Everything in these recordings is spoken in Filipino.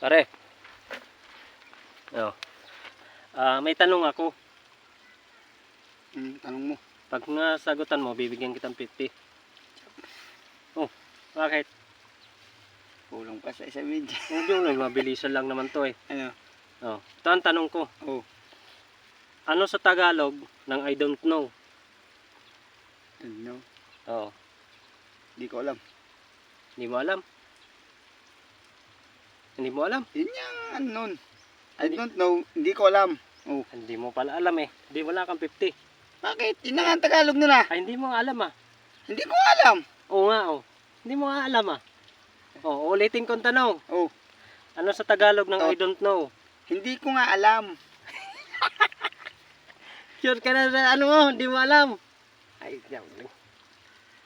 Pare. Oh. May tanong ako. Tanong mo. Pag nasagutan mo, bibigyan kitang 50. Oh, bakit? Kulang pa sa isang video. Hindi lang, mabilisan lang naman to eh. Ano? Oh, ito ang tanong ko. Oh. Ano sa Tagalog ng I don't know? Don't know. Oh, Hindi ko alam. hindi mo alam? Hindi mo alam? Yun yung ano nun. I don't know. Hindi ko alam. Oh. Hindi mo pala alam eh. Hindi, wala kang 50. Bakit? Yun na nga ang Tagalog nun ah. Ay, hindi mo nga alam ah. Hindi ko alam. Oo nga oh. Hindi mo nga alam ah. Oh, ulitin kong tanong. Oh. Ano sa Tagalog ng I don't know? Hindi ko nga alam. Sure ka na sa ano mo, hindi mo alam. Ay, yan.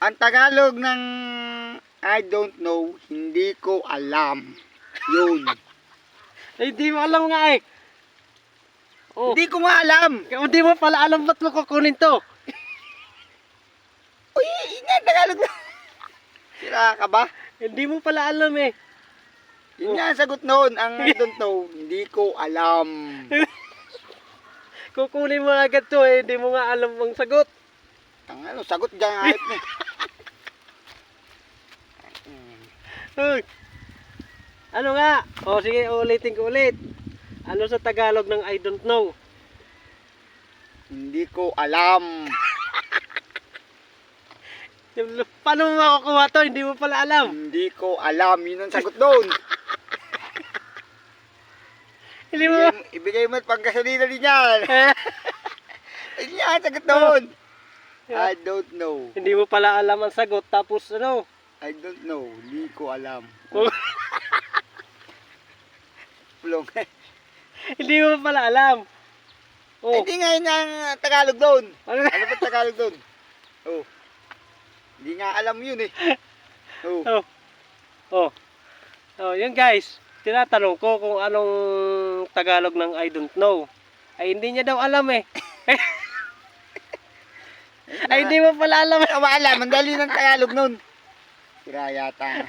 Ang Tagalog ng I don't know, hindi ko alam. Yun. Ay, hindi mo alam nga eh. Oh, Hindi ko nga alam. hindi mo pala alam ba't mo kukunin to? Uy, yun nga ang Tagalog na. Sira ka ba? Hindi mo pala alam eh. Yun nga ang sagot noon. Ang I don't know, hindi ko alam. Kukunin mo agad to eh, hindi mo nga alam ang sagot. Ang ano, sagot dyan ayot na. Uy. Ano nga? O sige, ulitin ko ulit. Ano sa Tagalog ng I don't know? Hindi ko alam. Paano mo makukuha to? Hindi mo pala alam. Hindi ko alam. Yun ang sagot doon. Hindi mo. Ibigay mo at panggasolina din yan. Yun nga ang sagot doon. I don't know. Hindi mo pala alam ang sagot tapos ano? I don't know. Hindi ko alam. Oh. Pulong. Hindi mo pala alam. Oh. Hindi nga yun ang Tagalog doon. Ano? Ano ba Tagalog doon? Oh. Hindi nga alam yun eh. Oh. Oh. Oh. Oh, yun guys. Tinatanong ko kung anong Tagalog ng I don't know. Ay hindi niya daw alam eh. Ay hindi mo pala alam. Ano ba alam? Ang dali ng Tagalog nun. Sira yata.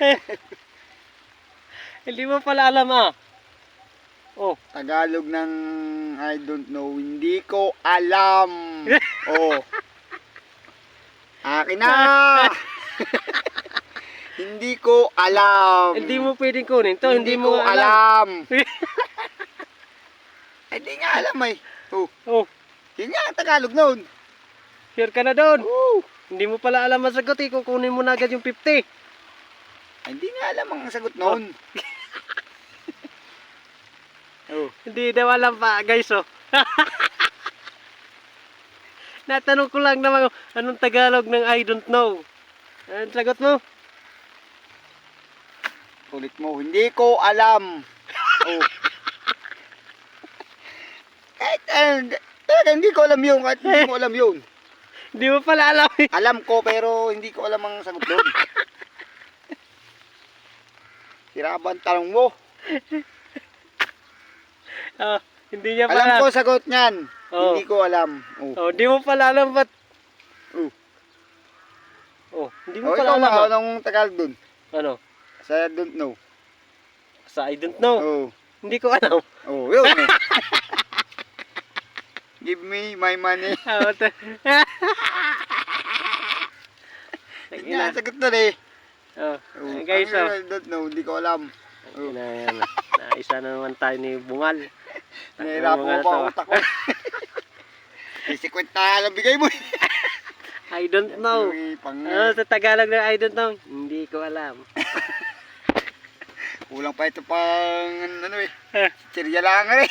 Hindi mo pala alam ah. Oh. Tagalog ng I don't know. Hindi ko alam. Oh. Akin na. Hindi ko alam. Hindi mo pwedeng kunin to. Hindi mo ko nga alam. Hindi nga alam eh. Oh. Oh. Yun nga ang Tagalog nun. Sure ka na doon. Oh. Hindi mo pala alam ang sagot eh. Kukunin mo na agad yung 50. Hindi nga alam ang sagot nun. Oh. Hindi daw alam pa guys oh. Natanong ko lang naman anong Tagalog ng I don't know. Anong sagot mo? Ulit mo. Hindi ko alam. Oh. Kahit talaga hindi ko alam yun. Kahit hindi mo alam yun. Hindi mo pala alam eh. Alam ko pero hindi ko alam ang sagot doon. Sira ba ang tanong mo? Hindi niya Alam pala. ko sagot niyan. Oh. Hindi ko alam. Oh. Oh, hindi mo pala alam ba't? Oh. Oh, hindi mo Oh, pala ikaw alam. na, Ah. anong Tagalog doon? Ano? Sa don't know. Sa I don't know. Oh. Hindi ko alam. Oh, yun. Oh. Give me my money. Hindi nga sagot doon eh. Oh, Oh. guys, Ang I don't know. Hindi ko alam. Oh. yan. Naisa na naman tayo ni Bungal. Nahirapan mo pa ang utak ko. Isip lang bigay mo. I don't know. Ano sa Tagalog na I don't know? Hindi ko alam. Kulang pa ito pang ano eh. Sirya lang eh.